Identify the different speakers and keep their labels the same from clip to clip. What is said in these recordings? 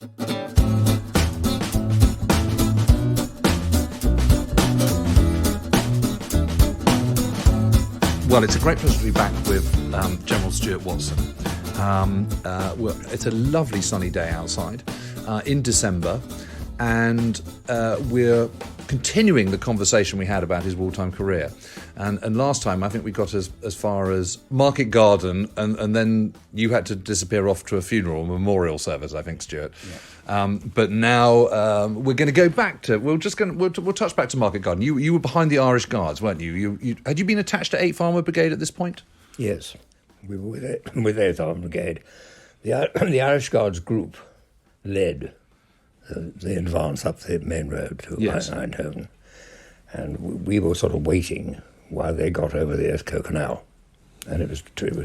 Speaker 1: Well, it's a great pleasure to be back with General Stuart Watson. It's a lovely sunny day outside in December, and we're continuing the conversation we had about his wartime career. And last time, I think we got as far as Market Garden, and then you had to disappear off to a funeral, a memorial service, I think, Stuart. Yeah. But now we're going to go back to. We'll touch back to Market Garden. You were behind the Irish Guards, weren't you? Had you been attached to 8th Armoured Brigade at this point?
Speaker 2: Yes, we were with 8th Armoured Brigade. The Irish Guards group led the advance up the main road to Eindhoven, and we were sort of waiting while they got over the Escaut Canal, and it was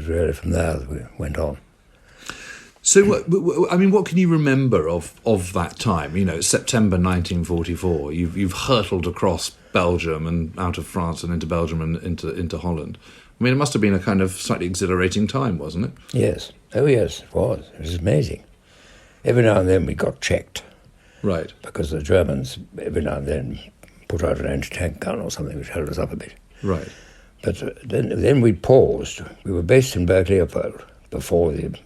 Speaker 2: really from there that we went on.
Speaker 1: So, what can you remember of that time? You know, September 1944. You've hurtled across Belgium and out of France and into Belgium and into Holland. I mean, it must have been a kind of slightly exhilarating time, wasn't it?
Speaker 2: Yes. Oh, yes, it was. It was amazing. Every now and then we got checked.
Speaker 1: Right.
Speaker 2: Because the Germans, every now and then, put out an anti-tank gun or something which held us up a bit.
Speaker 1: Right.
Speaker 2: But then we paused. We were based in Berg-Leopold before the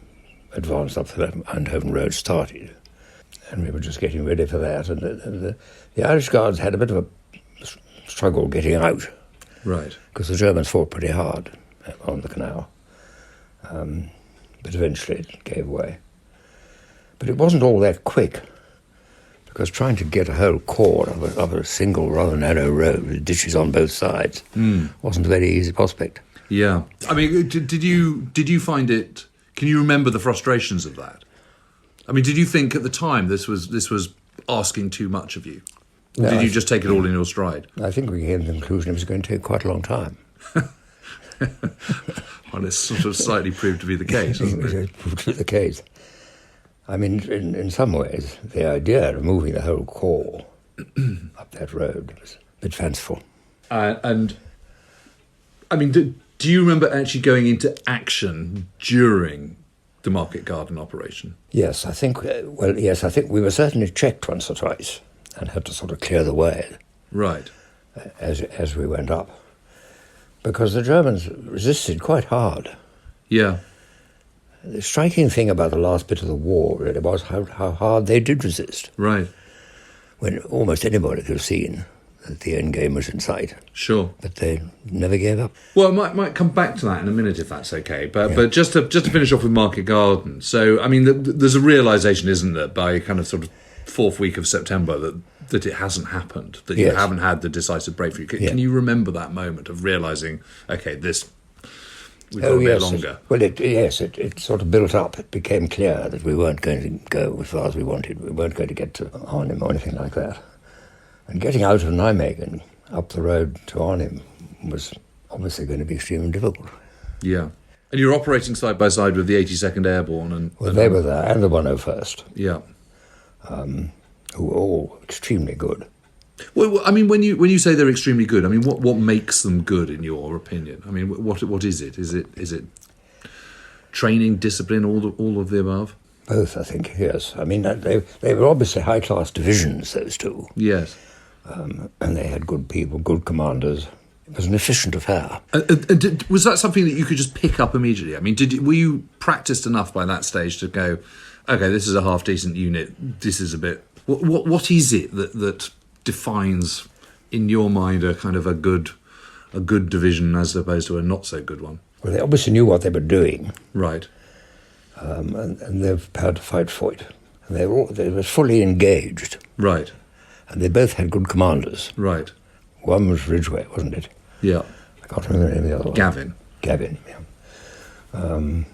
Speaker 2: advance up the Eindhoven Road started. And we were just getting ready for that. And the Irish Guards had a bit of a struggle getting out.
Speaker 1: Right.
Speaker 2: Because the Germans fought pretty hard on the canal. But eventually it gave way. But it wasn't all that quick, because trying to get a whole corps of a single, rather narrow road with ditches on both sides wasn't a very easy prospect.
Speaker 1: Yeah. I mean, did you find it... Can you remember the frustrations of that? I mean, did you think at the time this was asking too much of you? Or
Speaker 2: No,
Speaker 1: did you just take it all in your stride?
Speaker 2: I think we came to the conclusion it was going to take quite a long time.
Speaker 1: Well, it's sort of slightly proved to be the case, hasn't it?
Speaker 2: It proved to be the case. I mean, in some ways, the idea of moving the whole corps up that road was a bit fanciful.
Speaker 1: And, I mean, do you remember actually going into action during the Market Garden operation?
Speaker 2: Yes, I think we were certainly checked once or twice and had to sort of clear the way.
Speaker 1: Right.
Speaker 2: As we went up. Because the Germans resisted quite hard.
Speaker 1: Yeah.
Speaker 2: The striking thing about the last bit of the war really was how hard they did resist.
Speaker 1: Right.
Speaker 2: When almost anybody could have seen that the end game was in sight.
Speaker 1: Sure.
Speaker 2: But they never gave up.
Speaker 1: Well, I might come back to that in a minute if that's okay. But just to finish off with Market Garden. So, I mean, there's a realisation, isn't there, by kind of sort of fourth week of September that it hasn't happened, that you haven't had the decisive breakthrough. Can you remember that moment of realising, okay, we've got a bit longer?
Speaker 2: Well, it sort of built up. It became clear that we weren't going to go as far as we wanted. We weren't going to get to Arnhem or anything like that. And getting out of Nijmegen up the road to Arnhem was obviously going to be extremely difficult.
Speaker 1: Yeah. And you're operating side by side with the 82nd Airborne.
Speaker 2: Well, they were there, and the 101st.
Speaker 1: Yeah.
Speaker 2: Who were all extremely good.
Speaker 1: Well, I mean, when you say they're extremely good, I mean, what makes them good in your opinion? I mean, what is it? Is it training, discipline, all of the above?
Speaker 2: Both, I think. Yes. I mean, they were obviously high class divisions, those two.
Speaker 1: Yes.
Speaker 2: And they had good people, good commanders. It was an efficient affair.
Speaker 1: Was that something that you could just pick up immediately? I mean, were you practiced enough by that stage to go, okay, this is a half decent unit. This is a bit. What is it that defines, in your mind, a kind of a good division as opposed to a not so good one?
Speaker 2: Well, they obviously knew what they were doing,
Speaker 1: right?
Speaker 2: And they were prepared to fight for it. And they were fully engaged,
Speaker 1: right?
Speaker 2: And they both had good commanders,
Speaker 1: right?
Speaker 2: One was Ridgway, wasn't it?
Speaker 1: Yeah.
Speaker 2: I can't remember the name of the other one. Gavin. Yeah.
Speaker 1: And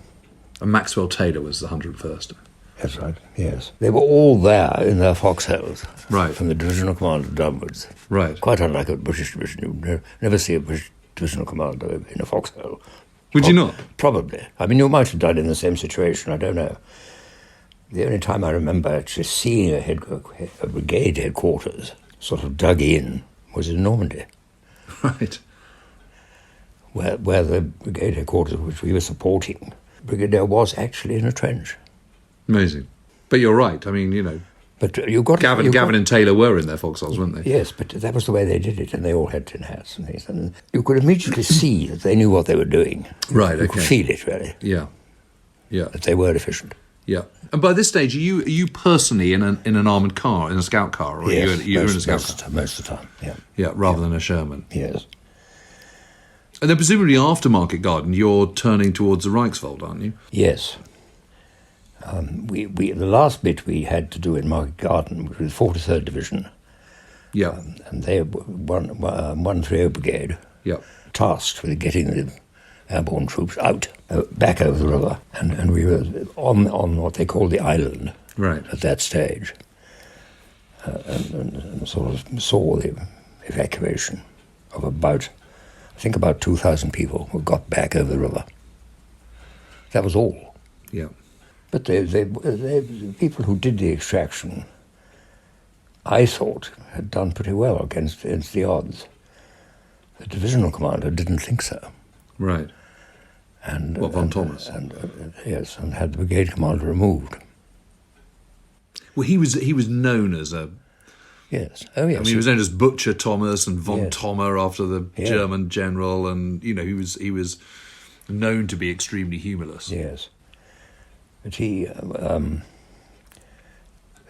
Speaker 1: Maxwell Taylor was the 101st.
Speaker 2: That's right, yes. They were all there in their foxholes.
Speaker 1: Right.
Speaker 2: From the divisional commander downwards.
Speaker 1: Right.
Speaker 2: Quite unlike a British division. You would never see a British divisional commander in a foxhole.
Speaker 1: Would you not?
Speaker 2: Probably. I mean, you might have died in the same situation, I don't know. The only time I remember actually seeing a brigade headquarters sort of dug in was in Normandy.
Speaker 1: Right.
Speaker 2: Where the brigade headquarters which we were supporting, the brigadier was actually in a trench.
Speaker 1: Amazing. But you're right. I mean,
Speaker 2: But you got
Speaker 1: Gavin and Taylor were in their foxholes, weren't they?
Speaker 2: Yes, but that was the way they did it, and they all had tin hats and things. And you could immediately see that they knew what they were doing.
Speaker 1: Right,
Speaker 2: You could feel it, really.
Speaker 1: Yeah.
Speaker 2: That they were efficient.
Speaker 1: Yeah. And by this stage, are you personally in an armoured car, in a scout car? Or
Speaker 2: Yes,
Speaker 1: are you in a scout car?
Speaker 2: most of the time, yeah.
Speaker 1: Yeah, rather than a Sherman.
Speaker 2: Yes.
Speaker 1: And then presumably after Market Garden, you're turning towards the Reichswald, aren't you?
Speaker 2: Yes. The last bit we had to do in Market Garden was with 43rd Division.
Speaker 1: Yeah.
Speaker 2: And they were 130 Brigade, tasked with getting the airborne troops out, back over the river. And we were on what they call the island at that stage. And sort of saw the evacuation of about 2,000 people who got back over the river. That was all.
Speaker 1: Yeah.
Speaker 2: But the people who did the extraction, I thought, had done pretty well against the odds. The divisional commander didn't think so.
Speaker 1: Right.
Speaker 2: And
Speaker 1: von Thomas?
Speaker 2: Yes, and had the brigade commander removed.
Speaker 1: Well, he was known as a...
Speaker 2: Yes. Oh, yes.
Speaker 1: I mean, he was known as Butcher Thomas and von Tommer after the German general, and he was known to be extremely humorless.
Speaker 2: Yes. But he, the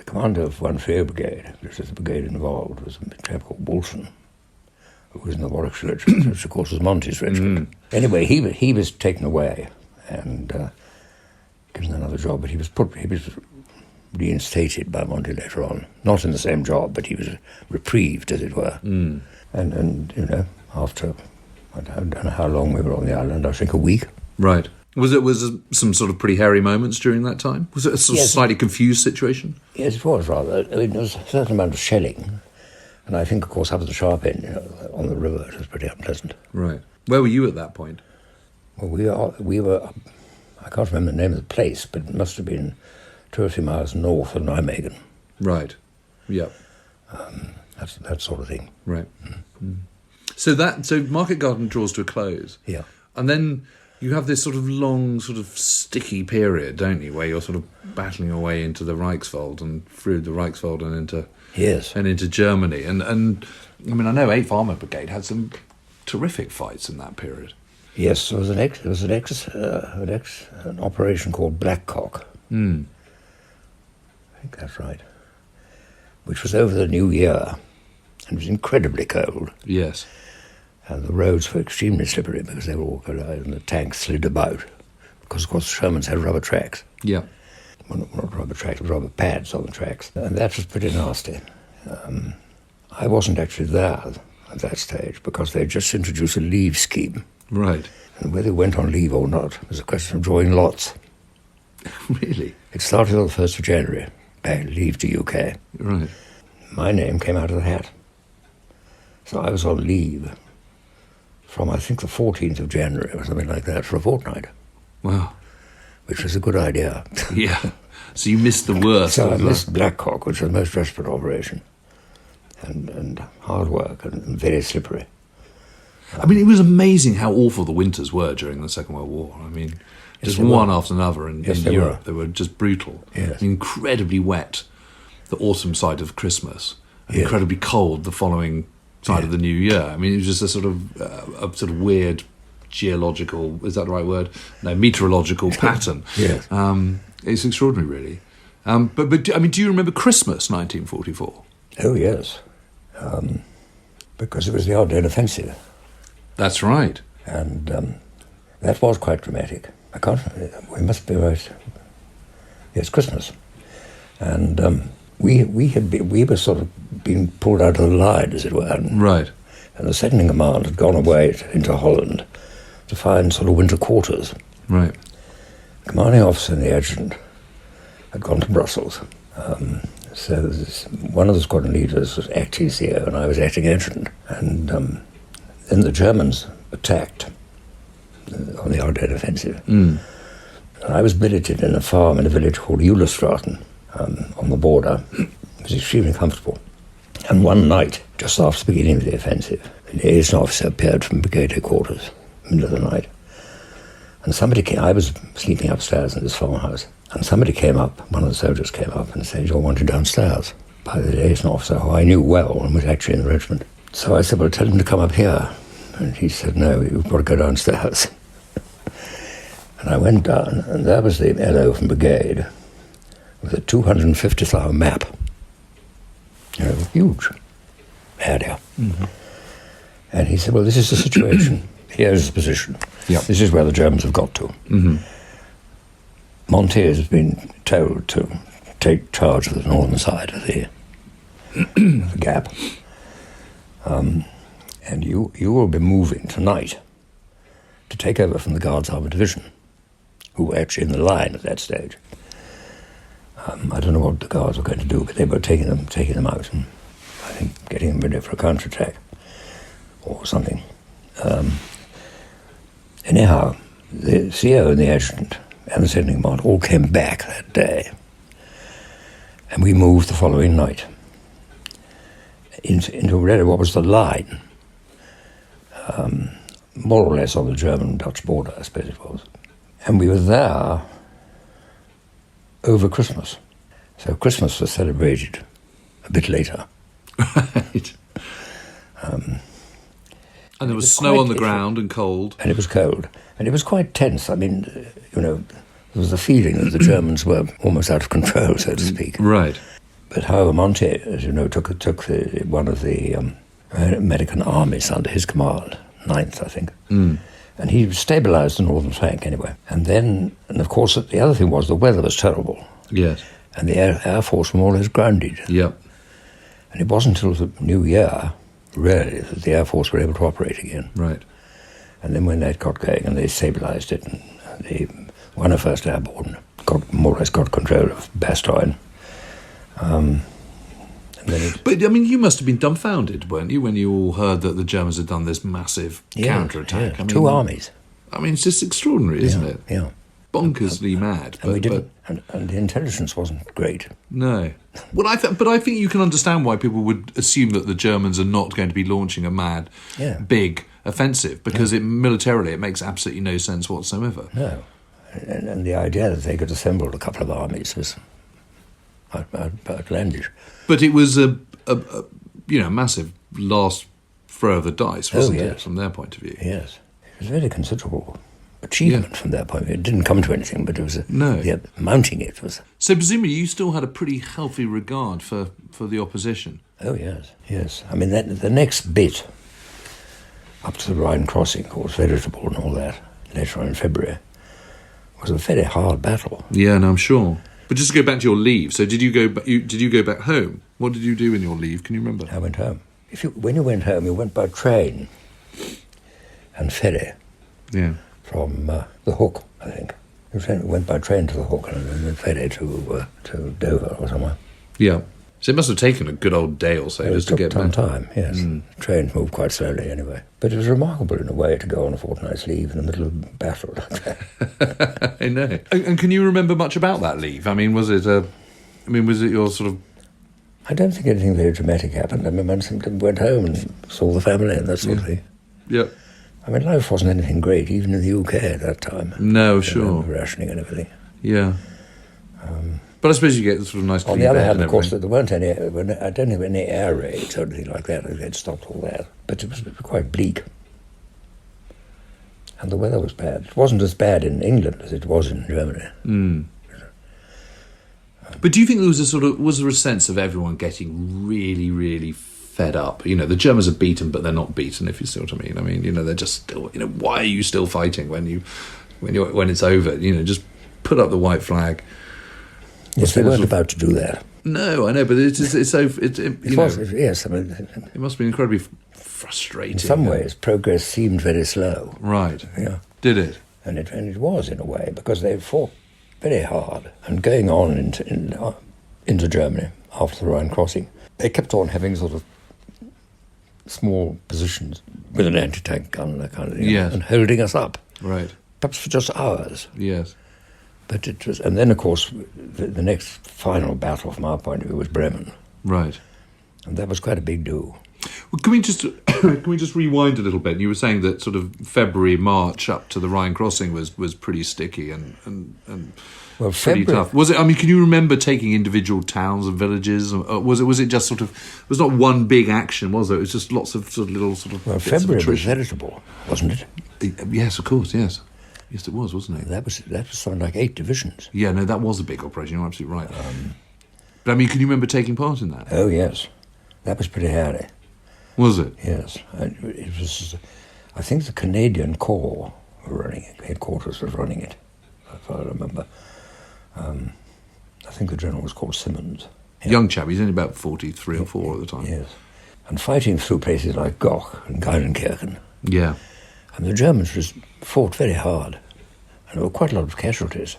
Speaker 2: commander of 130 Brigade, which was the brigade involved, was a chap called Wilson, who was in the Warwickshire Regiment, which of course was Monty's regiment. Anyway, he was taken away and given another job, but he was reinstated by Monty later on. Not in the same job, but he was reprieved, as it were. And after, I don't know how long we were on the island, I think a week.
Speaker 1: Right. Was it some sort of pretty hairy moments during that time? Was it a sort of slightly confused situation?
Speaker 2: Yes, it was rather. I mean, there was a certain amount of shelling, and I think, of course, up at the sharp end, on the river, it was pretty unpleasant.
Speaker 1: Right. Where were you at that point?
Speaker 2: Well, we were. I can't remember the name of the place, but it must have been 2 or 3 miles north of Nijmegen.
Speaker 1: Right. Yeah.
Speaker 2: That sort of thing.
Speaker 1: Right. Mm. So Market Garden draws to a close.
Speaker 2: Yeah.
Speaker 1: And then you have this sort of long, sort of sticky period, don't you, where you're sort of battling your way into the Reichswald and through the Reichswald and into Germany. And I mean, I know 8th Armoured Brigade had some terrific fights in that period.
Speaker 2: Yes, there was an operation called Blackcock. I think that's right. Which was over the New Year, and it was incredibly cold.
Speaker 1: Yes.
Speaker 2: And the roads were extremely slippery because they were all and the tanks slid about. Because, of course, the Shermans had rubber tracks.
Speaker 1: Yeah.
Speaker 2: Well, not rubber tracks, but rubber pads on the tracks. And that was pretty nasty. I wasn't actually there at that stage because they just introduced a leave scheme.
Speaker 1: Right.
Speaker 2: And whether we went on leave or not was a question of drawing lots.
Speaker 1: Really?
Speaker 2: It started on the 1st of January, leave to UK.
Speaker 1: Right.
Speaker 2: My name came out of the hat. So I was on leave from, I think, the 14th of January or something like that for a fortnight.
Speaker 1: Wow.
Speaker 2: Which was a good idea.
Speaker 1: Yeah. So you missed the worst.
Speaker 2: So I missed Blackcock, which was the most desperate operation. And hard work and very slippery.
Speaker 1: I mean, it was amazing how awful the winters were during the Second World War. I mean, just one after another in Europe. They were just brutal.
Speaker 2: Yes.
Speaker 1: Incredibly wet the autumn side of Christmas, and incredibly cold the following side of the New Year. I mean, it was just a sort of weird geological, is that the right word? No, meteorological pattern.
Speaker 2: Yes.
Speaker 1: It's extraordinary, really. But I mean, do you remember Christmas 1944?
Speaker 2: Oh, yes. Because it was the Ardennes offensive. That's
Speaker 1: right.
Speaker 2: And that was quite dramatic. We must be right. Yes, Christmas. And we were sort of being pulled out of the line, as it were.
Speaker 1: Right.
Speaker 2: And the second in command had gone away into Holland to find sort of winter quarters.
Speaker 1: Right.
Speaker 2: The commanding officer and the adjutant had gone to Brussels. So one of the squadron leaders was acting CO and I was acting adjutant. And then the Germans attacked on the Ardennes offensive. And I was billeted in a farm in a village called Eulestraten on the border. It was extremely comfortable. And one night, just after the beginning of the offensive, the liaison officer appeared from brigade headquarters, middle of the night, And somebody came, I was sleeping upstairs in this farmhouse, and somebody came up, one of the soldiers came up and said, "You're wanted downstairs," by the liaison officer, who I knew well and was actually in the regiment. So I said, "Well, tell him to come up here." And he said, "No, you've got to go downstairs." And I went down, and there was the LO from Brigade with a 250,000 map. You know, huge area. Mm-hmm. And he said, "Well, this is the situation. Here's the position.
Speaker 1: Yep.
Speaker 2: This is where the Germans have got to." Mm-hmm. Montiers has been told to take charge of the northern side of the gap. And you will be moving tonight to take over from the Guards Armour Division, who were actually in the line at that stage. I don't know what the Guards were going to do, but they were taking them out and I think getting them ready for a counterattack or something. Anyhow, the CO and the adjutant and the second command all came back that day, and we moved the following night into really what was the line, more or less on the German-Dutch border, I suppose it was. And we were there over Christmas. So Christmas was celebrated a bit later.
Speaker 1: Right. And there was snow on the ground and cold.
Speaker 2: And it was cold. And it was quite tense. I mean, there was a feeling that the Germans were almost out of control, so to speak.
Speaker 1: Right.
Speaker 2: But however, Monty, as you know, took one of the American armies under his command, 9th, I think. Mm. And he stabilised the northern flank anyway. And of course, the other thing was the weather was terrible.
Speaker 1: Yes.
Speaker 2: And the Air Force were more or less grounded.
Speaker 1: Yep.
Speaker 2: And it wasn't until the new year, really, that the Air Force were able to operate again.
Speaker 1: Right.
Speaker 2: And then when that got going and they stabilised it, and the 101st Airborne more or less got control of Bastogne.
Speaker 1: But, I mean, you must have been dumbfounded, weren't you, when you all heard that the Germans had done this massive counterattack?
Speaker 2: Yeah. I mean, 2 armies.
Speaker 1: I mean, it's just extraordinary, isn't it?
Speaker 2: Yeah.
Speaker 1: Bonkersly mad.
Speaker 2: And we didn't, and the intelligence wasn't great.
Speaker 1: No. Well, I think you can understand why people would assume that the Germans are not going to be launching a mad, big offensive, because militarily it makes absolutely no sense whatsoever.
Speaker 2: No. And the idea that they could assemble a couple of armies was outlandish.
Speaker 1: But it was a massive last throw of the dice, wasn't it, from their point of view?
Speaker 2: Yes. It was a very considerable achievement from their point of view. It didn't come to anything, but it was mounting it was.
Speaker 1: So presumably you still had a pretty healthy regard for the opposition.
Speaker 2: Oh yes. I mean the next bit up to the Rhine crossing, of course, veritable and all that, later on in February, was a very hard battle.
Speaker 1: Yeah, no, I'm sure. But just to go back to your leave, so did you go back home? What did you do in your leave? Can you remember?
Speaker 2: I went home. When you went home, you went by train and ferry.
Speaker 1: Yeah.
Speaker 2: From the Hook, I think. We went by train to the Hook and then ferry to Dover or somewhere.
Speaker 1: Yeah. So it must have taken a good old day or so just to get back.
Speaker 2: It took some time, yes. Trains moved quite slowly anyway. But it was remarkable in a way to go on a fortnight's leave in the middle of a battle like that.
Speaker 1: I know. And can you remember much about that leave? I mean, was it your sort of...
Speaker 2: I don't think anything very dramatic happened. I mean, I went home and saw the family and that sort of thing.
Speaker 1: Yeah.
Speaker 2: I mean, life wasn't anything great, even in the UK at that time.
Speaker 1: No, sure.
Speaker 2: Rationing and everything.
Speaker 1: Yeah. But I suppose you get the sort of nice...
Speaker 2: On the other hand, of course, there weren't any... I don't have any air raids or anything like that. They'd stopped all that. But it was quite bleak. And the weather was bad. It wasn't as bad in England as it was in Germany. Mm.
Speaker 1: But do you think was there a sense of everyone getting really, really fed up? You know, the Germans are beaten, but they're not beaten, if you see what I mean. I mean, they're just still... why are you still fighting when it's over? Just put up the white flag.
Speaker 2: Yes, they weren't about to do that.
Speaker 1: No, I know, but it was.
Speaker 2: Yes, I mean,
Speaker 1: it must be incredibly frustrating.
Speaker 2: In some ways, progress seemed very slow.
Speaker 1: Right.
Speaker 2: Yeah.
Speaker 1: Did it?
Speaker 2: And it was in a way because they fought very hard and going on into Germany after the Rhine crossing, they kept on having sort of small positions with an anti-tank gun and that kind of thing, and holding us up.
Speaker 1: Right.
Speaker 2: Perhaps for just hours.
Speaker 1: Yes.
Speaker 2: But it was, and then of course the next final battle from our point of view was Bremen.
Speaker 1: Right.
Speaker 2: And that was quite a big do.
Speaker 1: Well, can we just can we just rewind a little bit? You were saying that sort of February, March up to the Rhine crossing was pretty sticky and
Speaker 2: well,
Speaker 1: pretty tough. Was it? I mean, can you remember taking individual towns and villages? Or was it just sort of? It was not one big action, was there? It was just lots of sort of little sort of.
Speaker 2: Well, February was veritable, wasn't it?
Speaker 1: Yes, of course. Yes, it was, wasn't it?
Speaker 2: That was something like 8 divisions.
Speaker 1: Yeah, no, that was a big operation. You're absolutely right. But I mean, can you remember taking part in that?
Speaker 2: Oh yes, that was pretty hairy.
Speaker 1: Was it?
Speaker 2: Yes, it was. I think the Canadian Corps were running it. Headquarters was running it, if I remember. I think the general was called Simmons. Yeah.
Speaker 1: Young chap, he's only about 43 or 4 at the time.
Speaker 2: Yes. And fighting through places like Goch and Geilenkirchen.
Speaker 1: Yeah.
Speaker 2: And the Germans just fought very hard. And there were quite a lot of casualties.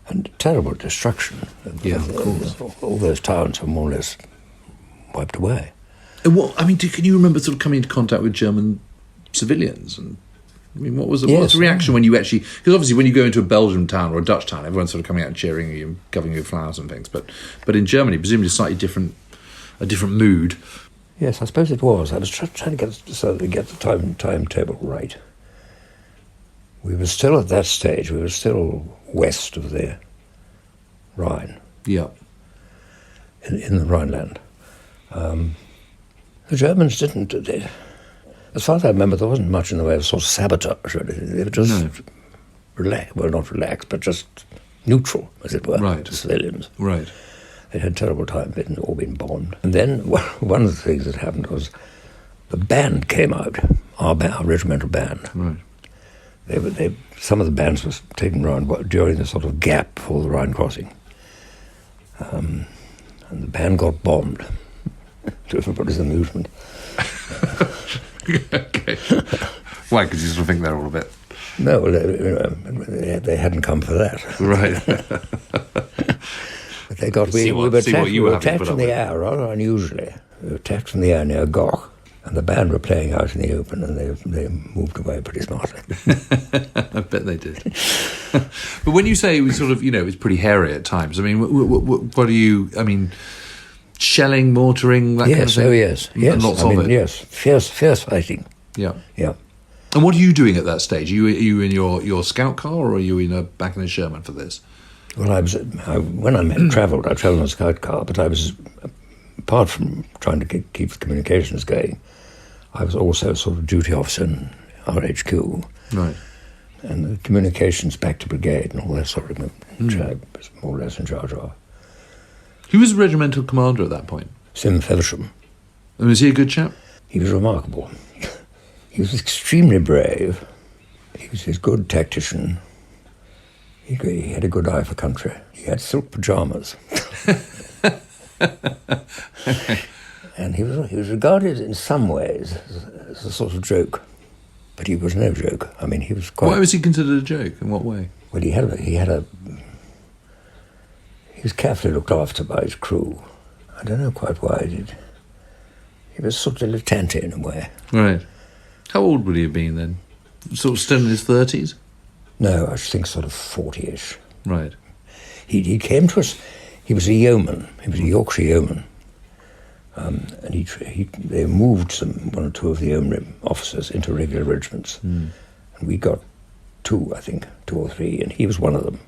Speaker 2: And terrible destruction.
Speaker 1: Yeah, of course.
Speaker 2: All those towns were more or less wiped away.
Speaker 1: And can you remember sort of coming into contact with German civilians? And I mean, what was the reaction when you actually... Because obviously when you go into a Belgian town or a Dutch town, everyone's sort of coming out and cheering you and giving you flowers and things. But in Germany, presumably a different mood.
Speaker 2: Yes, I suppose it was. I was trying to get the timetable right. We were still at that stage. We were still west of the Rhine.
Speaker 1: Yeah.
Speaker 2: In the Rhineland. The Germans didn't... As far as I remember, there wasn't much in the way of sort of sabotage or anything. They were just not relaxed, but just neutral, as it were, to civilians.
Speaker 1: Right.
Speaker 2: They had a terrible time. They'd all been bombed. And then one of the things that happened was the band came out, our regimental band.
Speaker 1: Right.
Speaker 2: Some of the bands was taken around during the sort of gap for the Rhine crossing. And the band got bombed, to everybody's amusement.
Speaker 1: Okay. Why? Because you sort of think they're all a bit...
Speaker 2: No, they hadn't come for that.
Speaker 1: Right.
Speaker 2: But they got... We were attacked from the air, rather unusually. We were attacked from the air near Goch, and the band were playing out in the open, and they moved away pretty smartly.
Speaker 1: I bet they did. But when you say it was sort of, it was pretty hairy at times, I mean, what do you... I mean... Shelling, mortaring, that kind of thing?
Speaker 2: Yes.
Speaker 1: And lots of it?
Speaker 2: Yes, fierce fighting.
Speaker 1: Yeah.
Speaker 2: Yeah.
Speaker 1: And what are you doing at that stage? Are you in your scout car, or are you back in a Sherman for this?
Speaker 2: Well, when I travelled in a scout car, but I was, apart from trying to keep the communications going, I was also sort of duty officer in RHQ.
Speaker 1: Right.
Speaker 2: And the communications back to brigade and all that sort of thing, which I was more or less in charge of.
Speaker 1: Who was the regimental commander at that point?
Speaker 2: Sim Feversham.
Speaker 1: And was he a good chap?
Speaker 2: He was remarkable. He was extremely brave. He was a good tactician. He had a good eye for country. He had silk pyjamas. And he was regarded in some ways as a sort of joke. But he was no joke. I mean, he was quite...
Speaker 1: Why was he considered a joke? In what way?
Speaker 2: Well, he was carefully looked after by his crew. I don't know quite why he did. He was sort of dilettante in a way.
Speaker 1: Right. How old would he have been then? Sort of still in his 30s? No,
Speaker 2: I think sort of 40-ish.
Speaker 1: Right.
Speaker 2: He came to us, he was a yeoman, he was a Yorkshire yeoman. And they moved one or two of the yeoman officers into regular regiments. And we got 2 or 3, and he was one of them.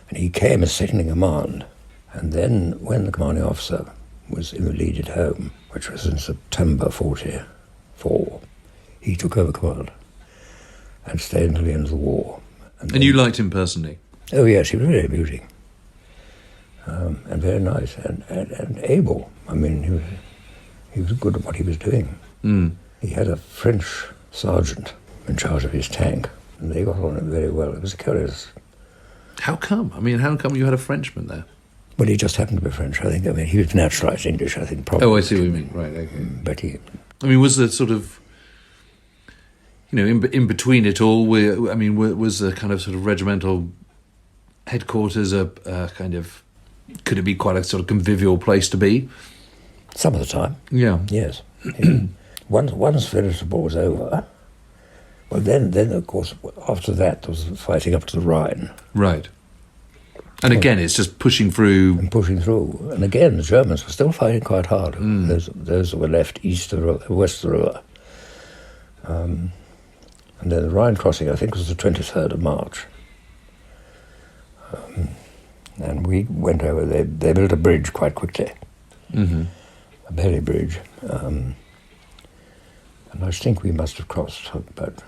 Speaker 2: And he came as second in command. And then when the commanding officer was invalided home, which was in September 1944, he took over command and stayed until the end of the war.
Speaker 1: And you liked him personally?
Speaker 2: Oh, yes, he was very amusing. And very nice and able. I mean, he was good at what he was doing. He had a French sergeant in charge of his tank, and they got on very well. It was a curious...
Speaker 1: How come? I mean, how come you had a Frenchman there?
Speaker 2: Well, he just happened to be French, I think. I mean, he was naturalised English, I think, probably.
Speaker 1: Oh, I see what you mean. Right, okay.
Speaker 2: But he...
Speaker 1: I mean, was there sort of... in between it all, was the kind of sort of regimental headquarters a kind of... Could it be quite a sort of convivial place to be?
Speaker 2: Some of the time.
Speaker 1: Yeah.
Speaker 2: Yes. Once vegetable was over... Well, then, of course, after that, there was fighting up to the Rhine.
Speaker 1: Right. And again, it's just pushing through.
Speaker 2: And again, the Germans were still fighting quite hard. Those that were left west of the river. And then the Rhine crossing, I think, was the 23rd of March. And we went over. They built a bridge quite quickly, a berry bridge. And I think we must have crossed about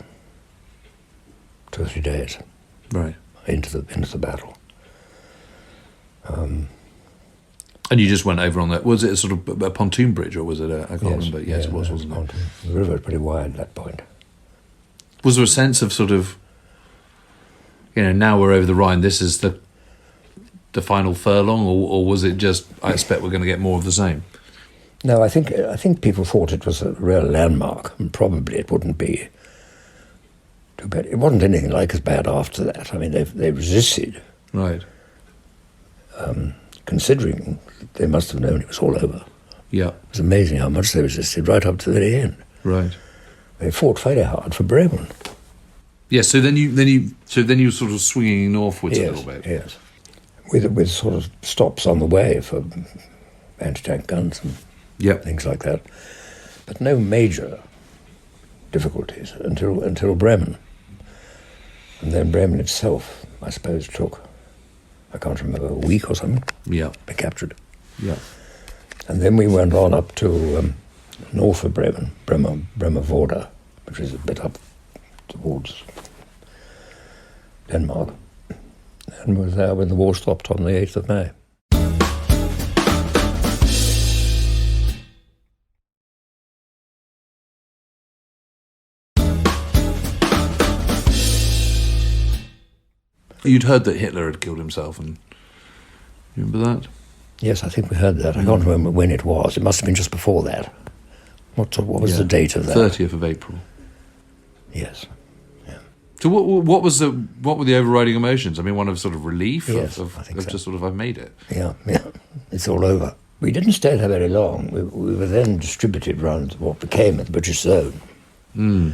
Speaker 2: 2 or 3 days,
Speaker 1: right,
Speaker 2: into the battle.
Speaker 1: And you just went over on that. Was it a sort of a pontoon bridge, or was it I can't remember. Yes, it was, wasn't it?
Speaker 2: The river was pretty wide at that point.
Speaker 1: Was there a sense of sort of, now we're over the Rhine, this is the final furlong, or was it just, I expect we're going to get more of the same?
Speaker 2: No, I think people thought it was a real landmark, and probably it wouldn't be too bad. It wasn't anything like as bad after that. I mean, they resisted.
Speaker 1: Right.
Speaker 2: Considering they must have known it was all over.
Speaker 1: Yeah.
Speaker 2: It was amazing how much they resisted right up to the very end.
Speaker 1: Right.
Speaker 2: They fought very hard for Bremen.
Speaker 1: Yes, so then you were sort of swinging northwards a little bit.
Speaker 2: Yes. With sort of stops on the way for anti-tank guns and things like that. But no major difficulties until Bremen. And then Bremen itself, I suppose, took, I can't remember, a week or something.
Speaker 1: Yeah.
Speaker 2: They captured.
Speaker 1: Yeah.
Speaker 2: And then we went on up to north of Bremen, Bremervorde, which is a bit up towards Denmark, and was there when the war stopped on the 8th of May.
Speaker 1: You'd heard that Hitler had killed himself, and you remember that?
Speaker 2: Yes, I think we heard that. I can't remember when it was. It must have been just before that. What was the date of that?
Speaker 1: 30th of April.
Speaker 2: Yes. Yeah.
Speaker 1: So what were the overriding emotions? I mean, one of sort of relief,
Speaker 2: yes,
Speaker 1: of
Speaker 2: I think so.
Speaker 1: Just sort of, I've made it.
Speaker 2: Yeah. It's all over. We didn't stay there very long. We were then distributed around what became the British zone. And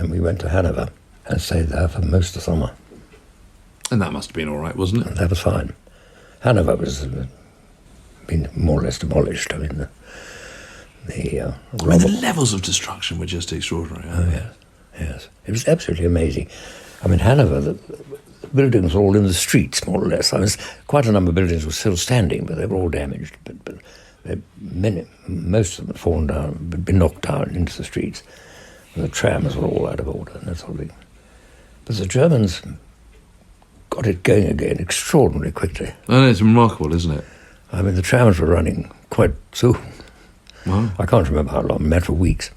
Speaker 2: we went to Hanover and stayed there for most of the summer.
Speaker 1: And that must have been all right, wasn't it?
Speaker 2: And that was fine. Hanover was been more or less demolished. I mean,
Speaker 1: the levels of destruction were just extraordinary.
Speaker 2: Oh, yes. It was absolutely amazing. I mean, Hanover, the buildings were all in the streets, more or less. Quite a number of buildings were still standing, but they were all damaged. But most of them had fallen down, had been knocked down into the streets. And the trams were all out of order and that sort of thing. But the Germans got it going again extraordinarily quickly.
Speaker 1: Oh, it's remarkable, isn't it?
Speaker 2: I mean, the trams were running quite soon.
Speaker 1: Wow.
Speaker 2: I can't remember how long, a matter of weeks.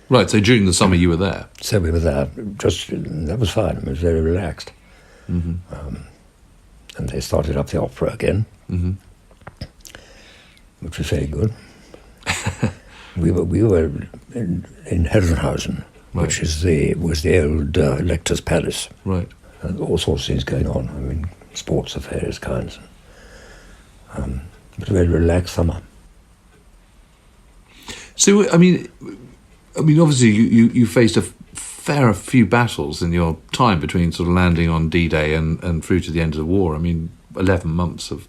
Speaker 1: Right, so during the summer you were there?
Speaker 2: So we were there. That was fine. It was very relaxed.
Speaker 1: Mm-hmm.
Speaker 2: And they started up the opera again, which was very good. we were in Herrenhausen,
Speaker 1: right,
Speaker 2: which was the old Elector's Palace.
Speaker 1: Right.
Speaker 2: And all sorts of things going on. I mean, sports of various kinds. It was a very relaxed summer.
Speaker 1: So, I mean, obviously you faced a fair few battles in your time between sort of landing on D-Day and through to the end of the war. I mean, 11 months of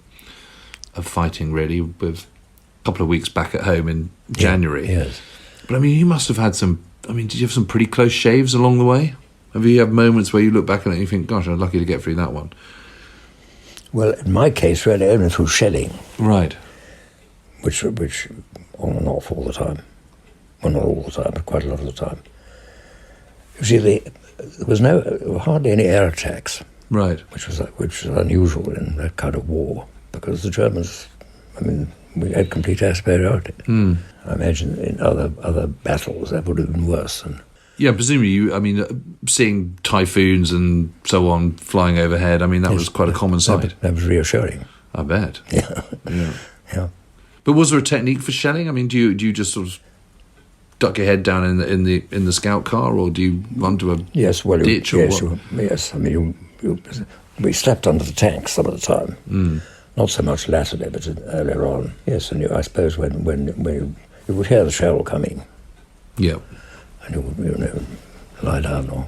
Speaker 1: fighting, really, with a couple of weeks back at home in January.
Speaker 2: Yes.
Speaker 1: But, I mean, you must have had did you have some pretty close shaves along the way? Have you had moments where you look back at it and you think, gosh, I'm lucky to get through that one?
Speaker 2: Well, in my case, really only through shelling.
Speaker 1: Right.
Speaker 2: Which on and off all the time. Well, not all the time, but quite a lot of the time. You see, there was hardly any air attacks.
Speaker 1: Right.
Speaker 2: Which was unusual in that kind of war, because the Germans, I mean, we had complete air superiority. I imagine in other battles that would have been worse.
Speaker 1: Yeah, presumably seeing typhoons and so on flying overhead, I mean, that was quite a common sight.
Speaker 2: That was reassuring.
Speaker 1: I bet.
Speaker 2: Yeah.
Speaker 1: But was there a technique for shelling? I mean, do you just sort of duck your head down in the scout car, or do you run to a ditch?
Speaker 2: Yes. I mean, we slept under the tanks some of the time. Not so much latterly, but earlier on. Yes, and I suppose when you would hear the shell coming.
Speaker 1: Yeah.
Speaker 2: And you would lie down or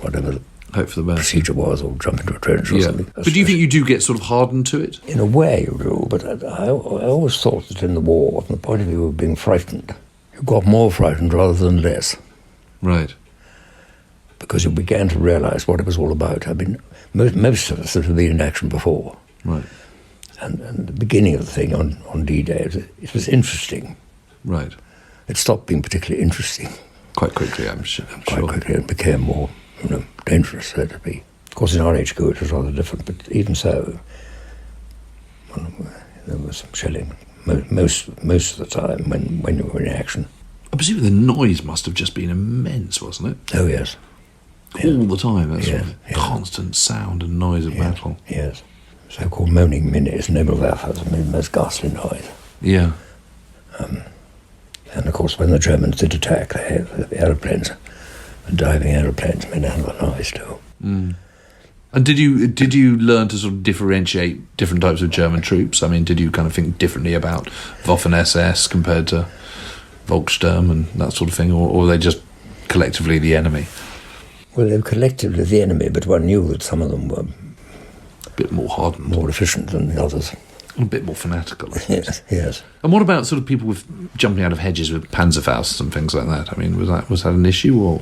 Speaker 2: whatever.
Speaker 1: Hope for the best.
Speaker 2: Procedure was, or jump into a trench or something.
Speaker 1: But do you think you do get sort of hardened to it?
Speaker 2: In a way you do, but I always thought that in the war, from the point of view of being frightened, you got more frightened rather than less.
Speaker 1: Right.
Speaker 2: Because you began to realise what it was all about. I mean, most of us have been in action before.
Speaker 1: Right.
Speaker 2: And the beginning of the thing on D-Day, it was interesting.
Speaker 1: Right.
Speaker 2: It stopped being particularly interesting.
Speaker 1: Quite quickly, I'm sure.
Speaker 2: Quite quickly, it became more dangerous, so to be. Of course, in RHQ it was rather different, but even so, there was some shelling most of the time when you were in action.
Speaker 1: I presume the noise must have just been immense, wasn't it?
Speaker 2: Oh, yes.
Speaker 1: All the time, that sort of
Speaker 2: Yeah.
Speaker 1: constant sound and noise of battle.
Speaker 2: Yes. So-called moaning minutes, Nebelwerfers, I mean, the most ghastly noise.
Speaker 1: Yeah.
Speaker 2: And of course, when the Germans did attack, they had the aeroplanes, the diving aeroplanes made a hell of a noise too.
Speaker 1: Mm. And did you learn to sort of differentiate different types of German troops? I mean, did you kind of think differently about Waffen-SS compared to Volkssturm and that sort of thing, or were they just collectively the enemy?
Speaker 2: Well, they were collectively the enemy, but one knew that some of them were
Speaker 1: a bit more hardened,
Speaker 2: more efficient than the others.
Speaker 1: A bit more fanatical, I suppose.
Speaker 2: Yes.
Speaker 1: And what about sort of people with jumping out of hedges with Panzerfausts and things like that? I mean, was that an issue, or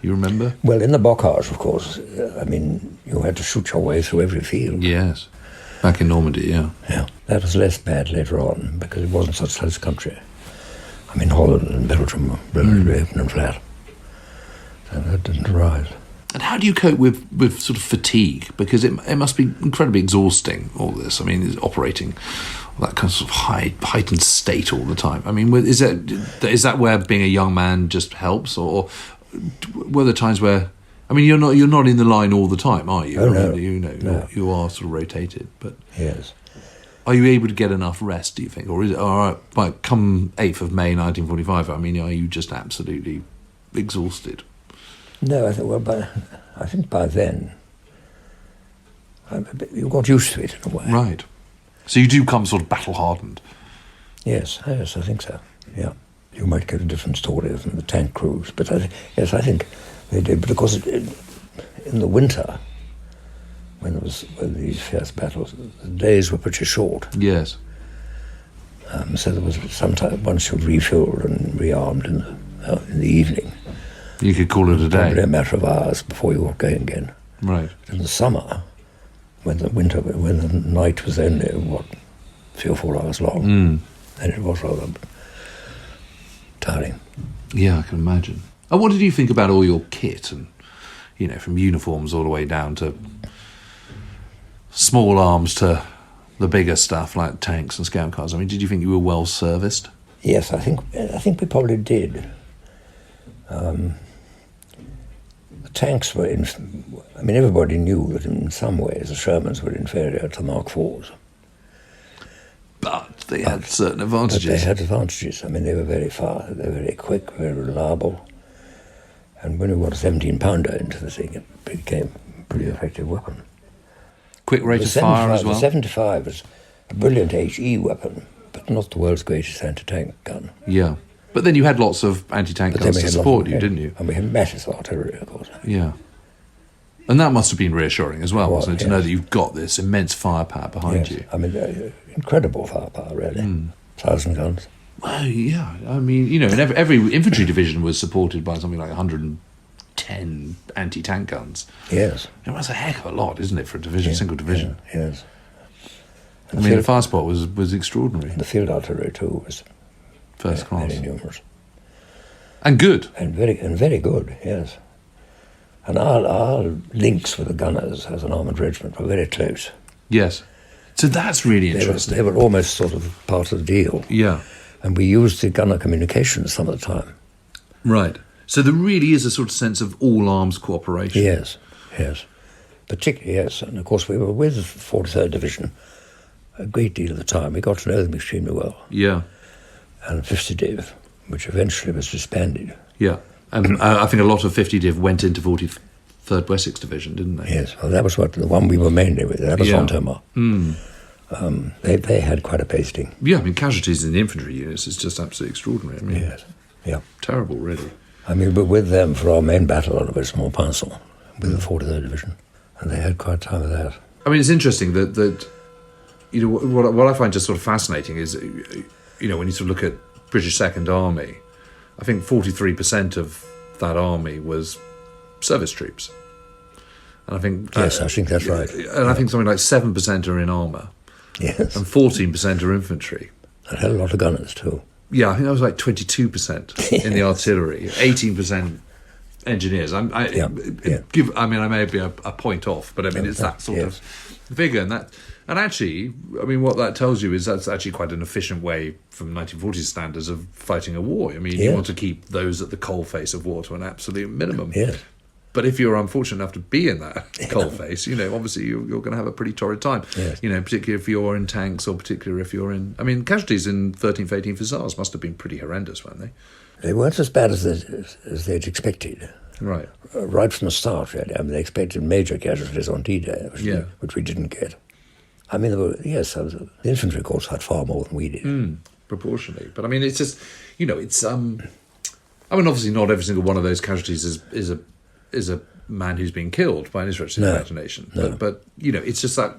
Speaker 1: you remember?
Speaker 2: Well, in the Bocage, of course, I mean, you had to shoot your way through every field.
Speaker 1: Yes. Back in Normandy, yeah.
Speaker 2: Yeah. That was less bad later on, because it wasn't such a close country. I mean, Holland and Belgium were relatively open and flat. So that didn't arise.
Speaker 1: And how do you cope with sort of fatigue? Because it must be incredibly exhausting, all this. I mean, operating that kind of, sort of heightened state all the time. I mean, is that where being a young man just helps, or were there times where, I mean, you're not in the line all the time, are you?
Speaker 2: Oh, no.
Speaker 1: No. You are sort of rotated, but
Speaker 2: yes.
Speaker 1: Are you able to get enough rest, do you think? Or is it, all right, by come 8th of May 1945, I mean, are you just absolutely exhausted?
Speaker 2: No, I think by then, you got used to it in a way.
Speaker 1: Right. So you do come sort of battle-hardened?
Speaker 2: Yes, I think so, yeah. You might get a different story than the tank crews, but I think they did, because in the winter, when these fierce battles, the days were pretty short.
Speaker 1: Yes.
Speaker 2: So there was sometimes, once you refueled and rearmed in the evening,
Speaker 1: you could call it a day.
Speaker 2: Probably a matter of hours before you were going again.
Speaker 1: Right.
Speaker 2: In the summer, when the night was only 3 or 4 hours long, then it was rather tiring.
Speaker 1: Yeah, I can imagine. And what did you think about all your kit, and from uniforms all the way down to small arms to the bigger stuff like tanks and scout cars? I mean, did you think you were well serviced?
Speaker 2: Yes, I think we probably did. The tanks were everybody knew that in some ways the Shermans were inferior to Mark IVs.
Speaker 1: But they had certain advantages.
Speaker 2: But they had advantages. I mean, they were very fast, they were very quick, very reliable. And when we got a 17-pounder into the thing, it became a pretty effective weapon.
Speaker 1: Quick rate of fire as well?
Speaker 2: The 75 was a brilliant HE weapon, but not the world's greatest anti-tank gun.
Speaker 1: Yeah. But then you had lots of anti-tank guns to support you, didn't you?
Speaker 2: And we had massive artillery, of course.
Speaker 1: Yeah. And that must have been reassuring as well, wasn't it? To know that you've got this immense firepower behind you.
Speaker 2: I mean, incredible firepower, really. 1,000 guns.
Speaker 1: Well, yeah. I mean, and every infantry division was supported by something like 110 anti-tank guns.
Speaker 2: Yes.
Speaker 1: That's a heck of a lot, isn't it, for a division, single division?
Speaker 2: Yeah, yes.
Speaker 1: And the fire support was extraordinary.
Speaker 2: The field artillery, too, was
Speaker 1: first class.
Speaker 2: Very numerous.
Speaker 1: And good.
Speaker 2: And very good, yes. And our links with the gunners as an armoured regiment were very close.
Speaker 1: Yes. So that's really interesting.
Speaker 2: They were almost sort of part of the deal.
Speaker 1: Yeah.
Speaker 2: And we used the gunner communications some of the time.
Speaker 1: Right. So there really is a sort of sense of all-arms cooperation.
Speaker 2: Yes. Particularly, yes. And, of course, we were with the 43rd Division a great deal of the time. We got to know them extremely well.
Speaker 1: Yeah.
Speaker 2: And 50 Div, which eventually was disbanded.
Speaker 1: Yeah. And I think a lot of 50 Div went into 43rd Wessex Division, didn't they?
Speaker 2: Yes. Well, that was the one we were mainly with. That was on Thomas. They had quite a pasting.
Speaker 1: Yeah, I mean, casualties in the infantry units is just absolutely extraordinary. I mean,
Speaker 2: yes. Yeah.
Speaker 1: Terrible, really.
Speaker 2: I mean, we were with them for our main battle on the West Montpensant, with the 43rd Division, and they had quite a time of that.
Speaker 1: I mean, it's interesting that you know, what I find just sort of fascinating is, you know, when you sort of look at British Second Army, I think 43% of that army was service troops. And I think...
Speaker 2: Yes, I think that's right.
Speaker 1: And I think something like 7% are in armour.
Speaker 2: Yes.
Speaker 1: And 14% are infantry.
Speaker 2: And had a lot of gunners too.
Speaker 1: Yeah, I think that was like 22% in the artillery, 18% engineers. I may be a point off, but I mean, it's that sort of figure. And actually, I mean, what that tells you is that's actually quite an efficient way from 1940s standards of fighting a war. I mean, you want to keep those at the coalface of war to an absolute minimum.
Speaker 2: Yes.
Speaker 1: But if you're unfortunate enough to be in that coalface, you know, obviously you're going to have a pretty torrid time.
Speaker 2: Yes.
Speaker 1: You know, particularly if you're in tanks or particularly if you're in... I mean, casualties in 13th, 18th Hussars must have been pretty horrendous, weren't they?
Speaker 2: They weren't as bad as they'd expected.
Speaker 1: Right.
Speaker 2: Right from the start, really. I mean, they expected major casualties on D-Day, which we didn't get. I mean, the infantry corps had far more than we did.
Speaker 1: Proportionally. But I mean, it's just, you know, it's... I mean, obviously not every single one of those casualties is a man who's been killed by any stretch of the imagination.
Speaker 2: No.
Speaker 1: But, you know, it's just that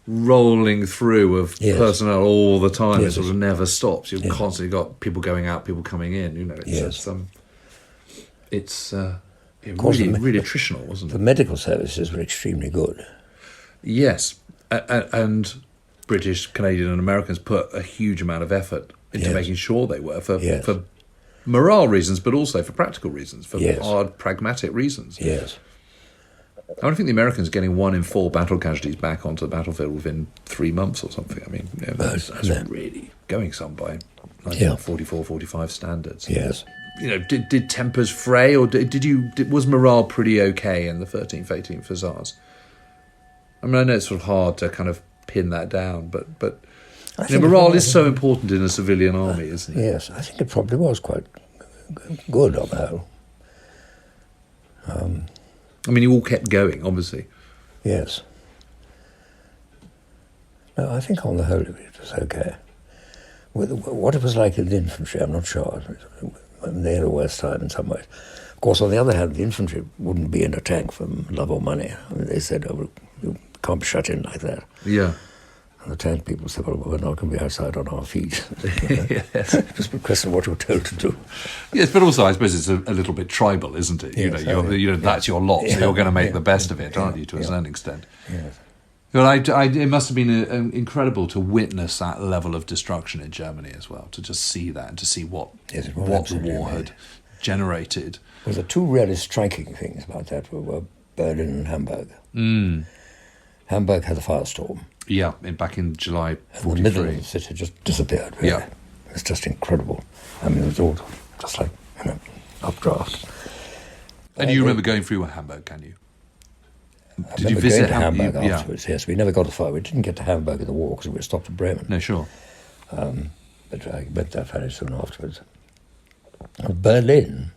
Speaker 1: rolling through of personnel all the time. It sort of never stops. You've constantly got people going out, people coming in, you know. It's really attritional, wasn't it?
Speaker 2: The medical services were extremely good.
Speaker 1: Yes. And British, Canadian and Americans put a huge amount of effort into making sure they were for morale reasons, but also for practical reasons, for hard, pragmatic reasons.
Speaker 2: Yes.
Speaker 1: I don't think the Americans are getting 1 in 4 battle casualties back onto the battlefield within 3 months or something. I mean, you know, that's really going some by 1944, 45 standards.
Speaker 2: Yes.
Speaker 1: You know, did tempers fray, or was morale pretty okay in the 13th, 18th Hussars? I mean, I know it's sort of hard to kind of pin that down, but you know, morale is so important in a civilian army, isn't it?
Speaker 2: Yes, I think it probably was quite good on the whole.
Speaker 1: I mean, you all kept going, obviously.
Speaker 2: Yes. No, I think on the whole it was okay. What it was like in the infantry, I'm not sure. I mean, they had a worse time in some ways. Of course, on the other hand, the infantry wouldn't be in a tank for love or money. I mean, they said, you can't be shut in like that.
Speaker 1: Yeah.
Speaker 2: And the tank people said, well, we're not going to be outside on our feet. Yes. It was a question of what you were told to do.
Speaker 1: Yes, but also I suppose it's a little bit tribal, isn't it?
Speaker 2: Yes,
Speaker 1: you know, that's your lot, so you're going to make the best of it, aren't you, to a certain extent?
Speaker 2: Yes.
Speaker 1: But it must have been incredible to witness that level of destruction in Germany as well, to just see that and to see what the war had generated.
Speaker 2: Well, the two really striking things about that were Berlin and Hamburg. Hamburg had a firestorm.
Speaker 1: Yeah, back in July 43.
Speaker 2: The middle of the city just disappeared. Really.
Speaker 1: Yeah.
Speaker 2: It was just incredible. I mean, it was all just like, you know, updraft.
Speaker 1: And you remember going through Hamburg, can you?
Speaker 2: Did you visit Hamburg afterwards? Yes, we never got as far. We didn't get to Hamburg in the war because we were stopped at Bremen.
Speaker 1: No, sure.
Speaker 2: But I went there fairly soon afterwards. Berlin,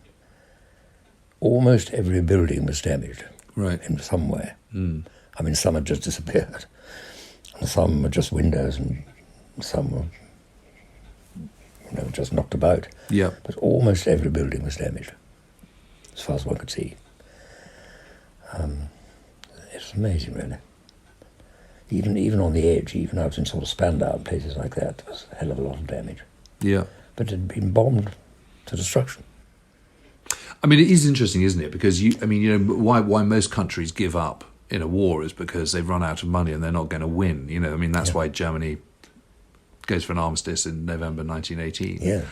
Speaker 2: almost every building was damaged.
Speaker 1: Right.
Speaker 2: In some way. I mean, some had just disappeared. Some were just windows and some were, you know, just knocked about.
Speaker 1: Yeah.
Speaker 2: But almost every building was damaged, as far as one could see. It was amazing, really. Even on the edge, even out in sort of Spandau and places like that, there was a hell of a lot of damage.
Speaker 1: Yeah.
Speaker 2: But it had been bombed to destruction.
Speaker 1: I mean, it is interesting, isn't it? Because, why most countries give up in a war is because they've run out of money and they're not going to win. You know, I mean, that's why Germany goes for an armistice in November 1918.
Speaker 2: Yeah.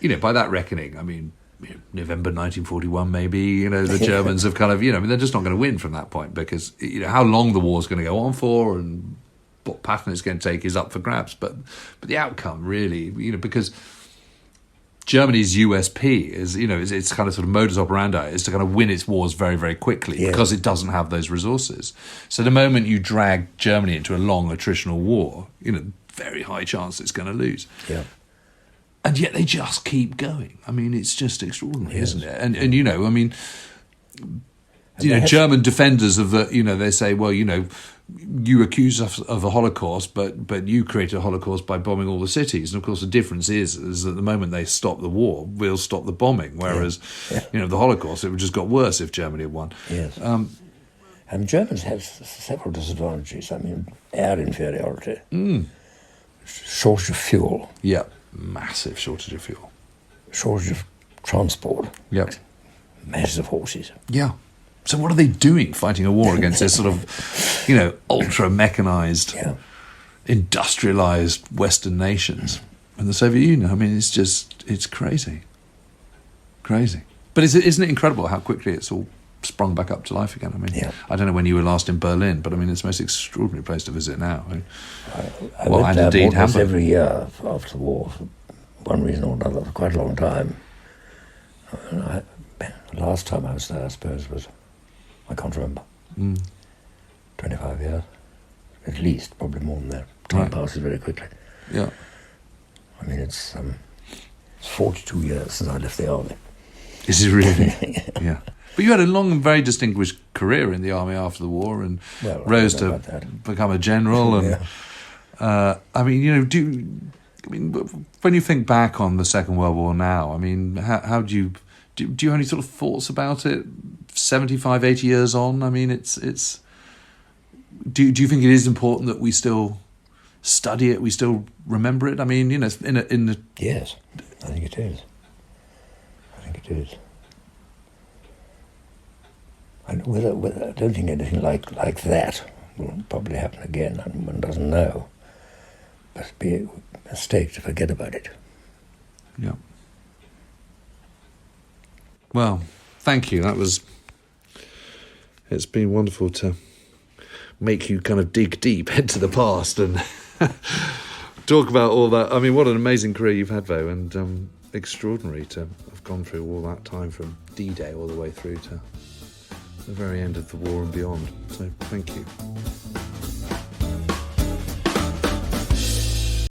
Speaker 1: You know, by that reckoning, I mean, November 1941 maybe, you know, the Germans have kind of, you know, I mean, they're just not going to win from that point because, you know, how long the war's going to go on for and what pattern it's going to take is up for grabs. But the outcome really, you know, because Germany's USP is, you know, it's kind of sort of modus operandi is to kind of win its wars very, very quickly because it doesn't have those resources. So the moment you drag Germany into a long attritional war, you know, very high chance it's going to lose. Yeah. And yet they just keep going. I mean, it's just extraordinary, isn't it? And you know, I mean, you know, German defenders of the, you know, they say, well, you know, you accuse us of a Holocaust, but you created a Holocaust by bombing all the cities. And of course, the difference is that the moment they stop the war, we'll stop the bombing. Whereas, the Holocaust, it just got worse if Germany had won.
Speaker 2: Yes. And Germans have several disadvantages. I mean, air inferiority, shortage of fuel.
Speaker 1: Yeah, massive shortage of fuel.
Speaker 2: Shortage of transport.
Speaker 1: Yep.
Speaker 2: Massive horses.
Speaker 1: Yeah. So what are they doing fighting a war against this sort of, ultra-mechanized, industrialized Western nations? And the Soviet Union, I mean, it's crazy. Crazy. But isn't it incredible how quickly it's all sprung back up to life again? I mean, I don't know when you were last in Berlin, but I mean, it's the most extraordinary place to visit now.
Speaker 2: I went there almost every year after the war for one reason or another for quite a long time. And the last time I was there, I suppose, I can't remember. 25 years, at least, probably more than that. Time passes very quickly.
Speaker 1: Yeah.
Speaker 2: I mean, it's 42 years since I left the army.
Speaker 1: Is it really? Yeah. But you had a long and very distinguished career in the army after the war, and rose to become a general. And I mean, when you think back on the Second World War now, I mean, how do you have any sort of thoughts about it? 75, 80 years on, I mean, it's. Do you think it is important that we still study it, we still remember it? I mean, in the.
Speaker 2: Yes, I think it is. I don't think anything like that will probably happen again, and one doesn't know. But it'd be a mistake to forget about it.
Speaker 1: Yeah. Well, thank you. It's been wonderful to make you kind of dig deep into the past and talk about all that. I mean, what an amazing career you've had, though, and extraordinary to have gone through all that time from D-Day all the way through to the very end of the war and beyond. So thank you.